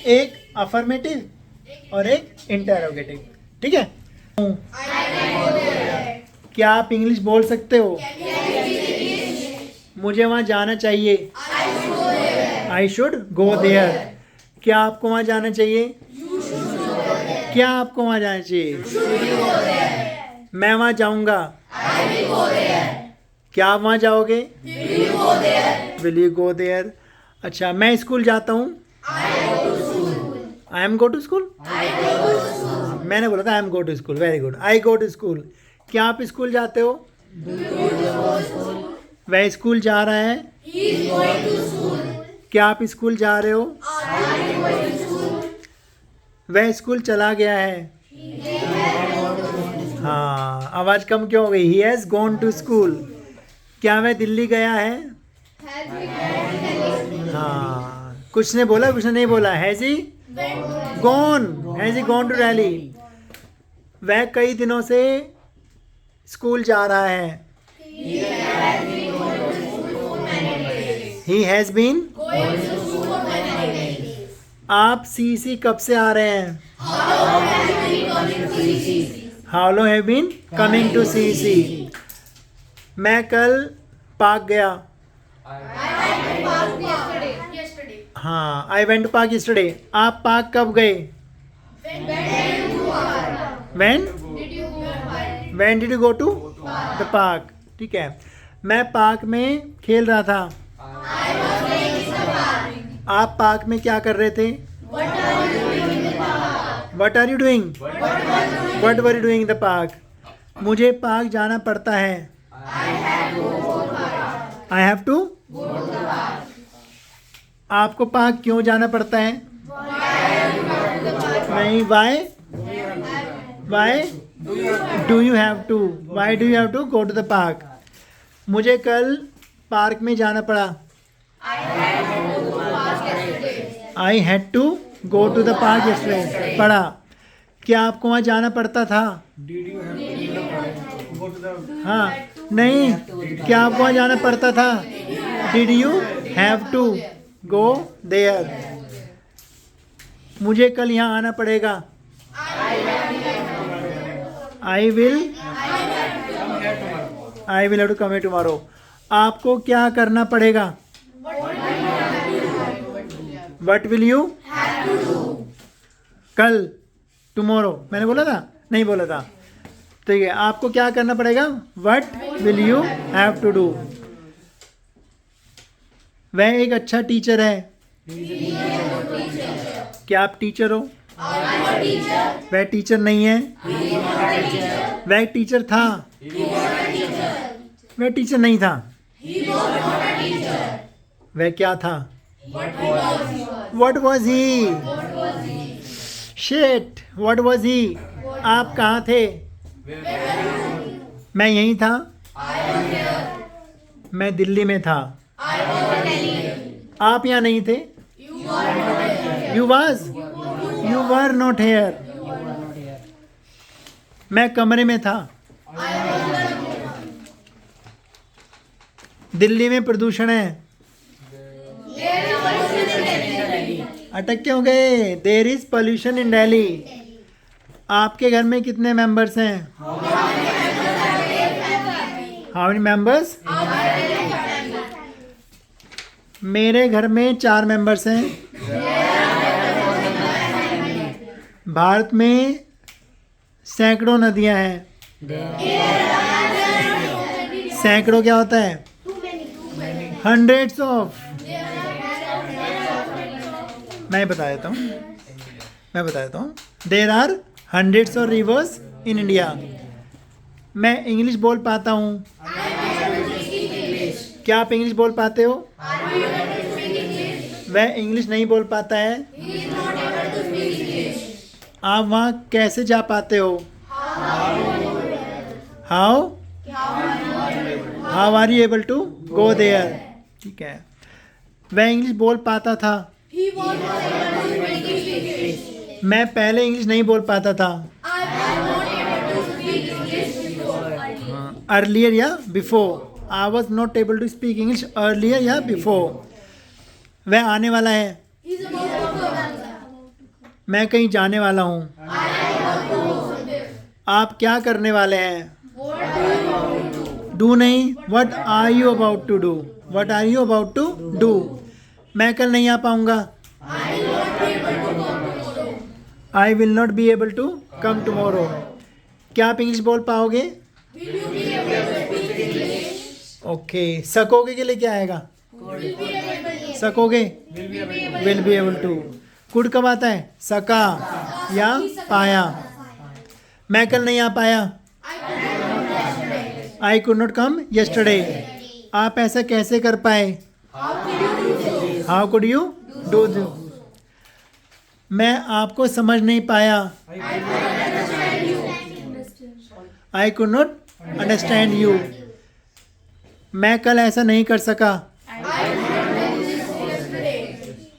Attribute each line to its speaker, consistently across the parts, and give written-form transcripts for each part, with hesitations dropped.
Speaker 1: एक अफर्मेटिव और एक इंटरोगेटिव, ठीक है। क्या आप इंग्लिश बोल सकते हो? मुझे वहाँ जाना चाहिए, आई शुड गो देयर। क्या आपको वहाँ जाना चाहिए? क्या आपको वहाँ जाना चाहिए? मैं वहाँ जाऊँगा, क्या आप वहाँ जाओगे? Will you go there. अच्छा, मैं स्कूल जाता हूँ, I am go to school. मैंने बोला था I am go to school, very good, I go to school. क्या आप स्कूल जाते हो? वह स्कूल जा रहा है, क्या आप स्कूल जा रहे हो? वह स्कूल चला गया है। हाँ, आवाज कम क्यों हो गई? He has gone to school. क्या वह दिल्ली गया है? हाँ, कुछ ने बोला, कुछ ने नहीं बोला। Has he gone, has he gone to Delhi. वह कई दिनों से स्कूल जा रहा है। He has been. आप सीसी कब से आ रहे हैं? How long have been coming to CC. मैं कल पार्क गया। हाँ, I went to park yesterday. आप पार्क कब गए? When did you go to the park? ठीक है। मैं पार्क में खेल रहा था। आप पार्क में क्या कर रहे थे? What are you doing? What were you doing in the park? मुझे पार्क जाना पड़ता है। I have to? आपको पार्क क्यों जाना पड़ता है? नहीं, why? Why do you have to? Why do you have to go to the park? मुझे कल पार्क में जाना पड़ा। I had to go to the park yesterday. पढ़ा। क्या आपको वहाँ जाना पड़ता था? हाँ, नहीं, क्या आपको वहाँ जाना पड़ता था? Did you have to go there? मुझे कल यहाँ आना पड़ेगा। I will have to come here tomorrow. आपको क्या करना पड़ेगा? What will you? कल, tomorrow। मैंने बोला था? नहीं बोला था। ठीक है, आपको क्या करना पड़ेगा? What will you have to do? वह एक अच्छा टीचर है। क्या आप टीचर हो? वह टीचर नहीं है। वह टीचर था। वह टीचर नहीं था। वह क्या था? What was he? Shit, what was he? आप कहाँ थे? मैं यहीं था। मैं दिल्ली में था। आप यहाँ नहीं थे। You was? You were not here. मैं कमरे में था। दिल्ली में प्रदूषण है। अटक क्यों गए? There is pollution in Delhi. आपके घर में कितने मेंबर्स हैं? How many members? मेरे घर में 4 मेंबर्स हैं। भारत में सैकड़ों नदियां हैं। सैकड़ों क्या होता है? Hundreds of. मैं बता देता हूँ। There are hundreds of rivers in India. मैं इंग्लिश बोल पाता हूँ। क्या आप इंग्लिश बोल पाते हो? वह इंग्लिश नहीं बोल पाता है। आप वहाँ कैसे जा पाते हो? How are you able to go there? ठीक है। वह इंग्लिश बोल पाता था। मैं पहले इंग्लिश नहीं बोल पाता था। अर्लियर या before. I was not able to speak English earlier या बिफोर। वह आने वाला है। मैं कहीं जाने वाला हूँ। आप क्या करने वाले हैं? डू नहीं, what are you about to do? What are you about to do? मैं कल नहीं आ पाऊंगा। I will not be able to come tomorrow. क्या आप इंग्लिश बोल पाओगे? ओके, सकोगे के लिए क्या आएगा? सकोगे, will be able to. Could कब आता है? सका या पाया। मैं कल नहीं आ पाया। I could not come yesterday. आप ऐसा कैसे कर पाए? How could you do this? मैं आपको समझ नहीं पाया। I could not understand you. मैं कल ऐसा नहीं कर सका।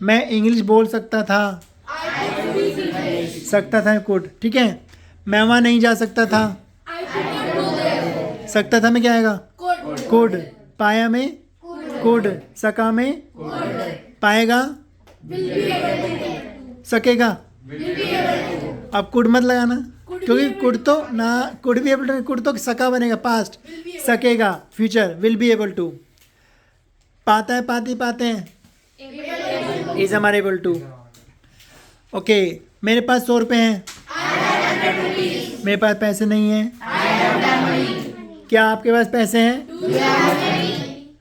Speaker 1: मैं इंग्लिश बोल सकता था। सकता था कुड, ठीक है। मैं वहाँ नहीं जा सकता था। सकता था में क्या आएगा? कुड। पाया में कुड। सका में पाएगा। सकेगा। अब कुड मत लगाना, क्योंकि कुड तो ना, कुड भी एबल टू, कुड तो सका बनेगा पास्ट। सकेगा future, will be able to. पाता है, पाती, पाते हैं, इज हमारे एबल टू। ओके, मेरे पास 100 रुपये हैं। मेरे पास पैसे नहीं हैं। क्या आपके पास पैसे हैं?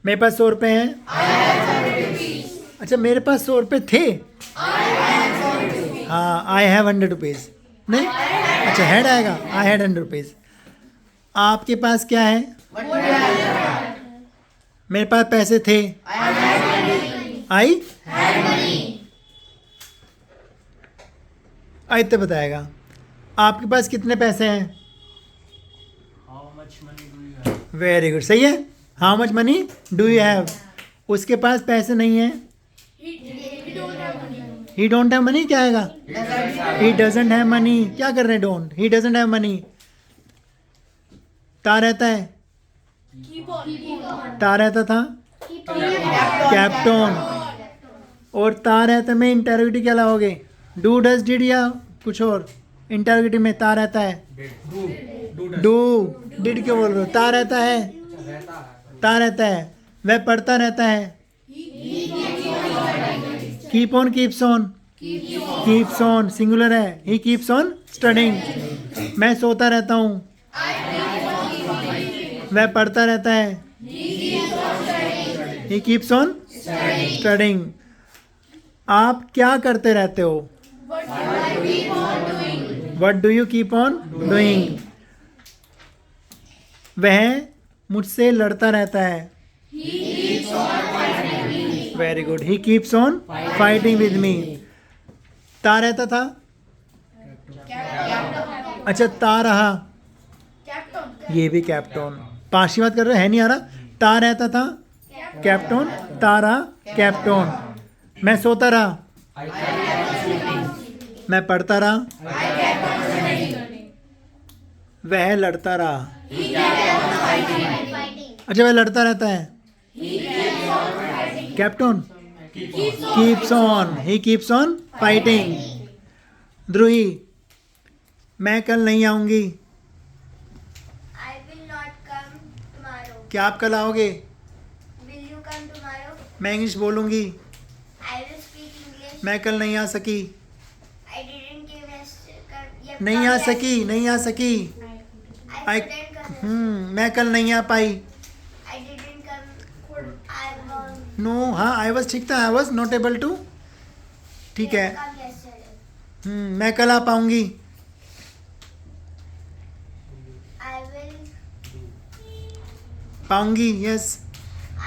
Speaker 1: मेरे पास 100 रुपये हैं। अच्छा, मेरे पास 100 रुपये थे। हाँ, आई हैव 100 रुपीज़। नहीं, अच्छा, हैड आएगा। I had 100 rupees. आपके पास क्या है? मेरे पास पैसे थे। आई आई तो बताएगा। आपके पास कितने पैसे हैं? वेरी गुड, सही है। How much money do you have? उसके पास पैसे नहीं है। ही डोंट हैव मनी क्या आएगा? He doesn't have money. क्या कर रहे हैं? Don't. He doesn't have money. ता रहता है। ता रहता था, कैप्टन। और ता रहता में इंटरोगेटिव क्या लाओगे? डू, डज, डिड या कुछ और? इंटरोगेटिव में ता रहता है। डू, डिड क्यों बोल रहे हो? ता रहता है। ता रहता है। वह पढ़ता रहता है। Keep on, keeps on. Keeps on singular है। He keeps on studying. मैं सोता रहता हूँ। वह पढ़ता रहता है। He keeps on studying. आप क्या करते रहते हो? What do you keep on doing? वह मुझसे लड़ता रहता है। Very good, he keeps on fighting with me. ता रहता था। अच्छा, ता रहा, ये भी कैप्टन। पांचवी बात कर रहे हैं, नहीं आ रहा। ता रहता था, कैप्टन। तारा, कैप्टन। मैं सोता रहा। मैं पढ़ता रहा। वह लड़ता रहा। अच्छा, वह लड़ता रहता है। Captain keeps on, he keeps on fighting. Dhruvi, मैं कल नहीं आऊंगी।
Speaker 2: I will not come tomorrow.
Speaker 1: क्या आप कल आओगे?
Speaker 2: Will you come tomorrow?
Speaker 1: मैं इंग्लिश बोलूंगी।
Speaker 2: I will speak English.
Speaker 1: मैं कल नहीं आ सकी।
Speaker 2: I didn't give yesterday.
Speaker 1: नहीं आ सकी, नहीं आ सकी।
Speaker 2: I couldn't come.
Speaker 1: मैं कल नहीं आ पाई।
Speaker 2: I didn't come. I was.
Speaker 1: No, हाँ, आई वॉज ठीक था। I was not able to, ठीक है।
Speaker 2: Come yesterday.
Speaker 1: मैं कल आ पाऊंगी।
Speaker 2: I will.
Speaker 1: पाऊंगी, yes.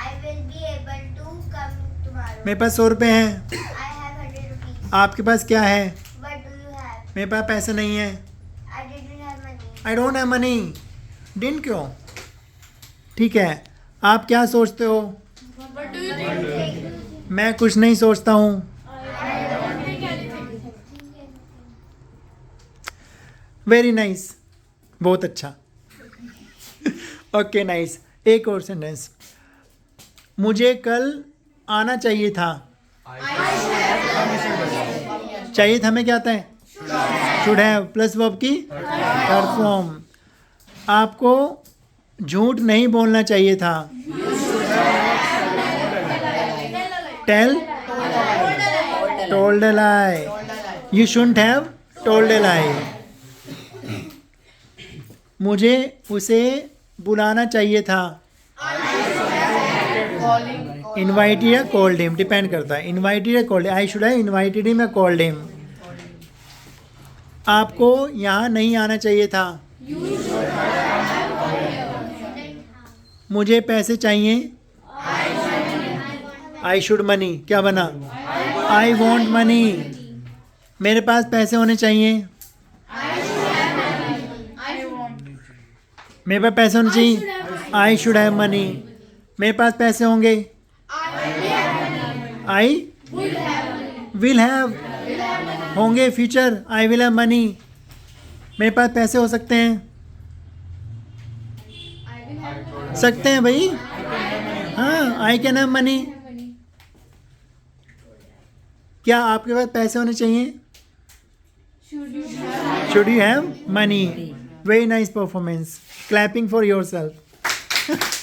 Speaker 2: I will be able to come tomorrow.
Speaker 1: मेरे पास 100 रुपये हैं।
Speaker 2: I have 100 rupees.
Speaker 1: आपके पास क्या है?
Speaker 2: What do you have?
Speaker 1: मेरे पास पैसे नहीं है।
Speaker 2: I didn't have money.
Speaker 1: I don't have money. डिन क्यों? ठीक है। आप क्या सोचते हो?
Speaker 2: What do you think?
Speaker 1: मैं कुछ नहीं सोचता हूँ। वेरी नाइस, बहुत अच्छा। Okay, nice. एक और सेंटेंस। मुझे कल आना चाहिए था। चाहिए था हमें क्या आता है? शुड हैव प्लस वर्ब की थर्ड फॉर्म। आपको झूठ नहीं बोलना चाहिए था। Tell told a lie. You shouldn't have told a lie. मुझे उसे बुलाना चाहिए था। इनवाइटेड या कॉल्ड हिम, डिपेंड करता है। इनवाइटेड या called, I should have invited him या कॉल्ड हिम। आपको यहाँ नहीं आना चाहिए था। मुझे पैसे चाहिए। आई शुड मनी, क्या बना? I want money. मेरे पास पैसे होने चाहिए। मेरे पास पैसे होने चाहिए। I should have money. मेरे पास पैसे होंगे। आई विल हैव, होंगे future. I will have money. मेरे पास पैसे हो सकते हैं। सकते हैं भाई। हाँ, आई कैन हैव मनी। क्या आपके पास पैसे होने चाहिए? Should you have money. Very nice performance. Clapping for your self.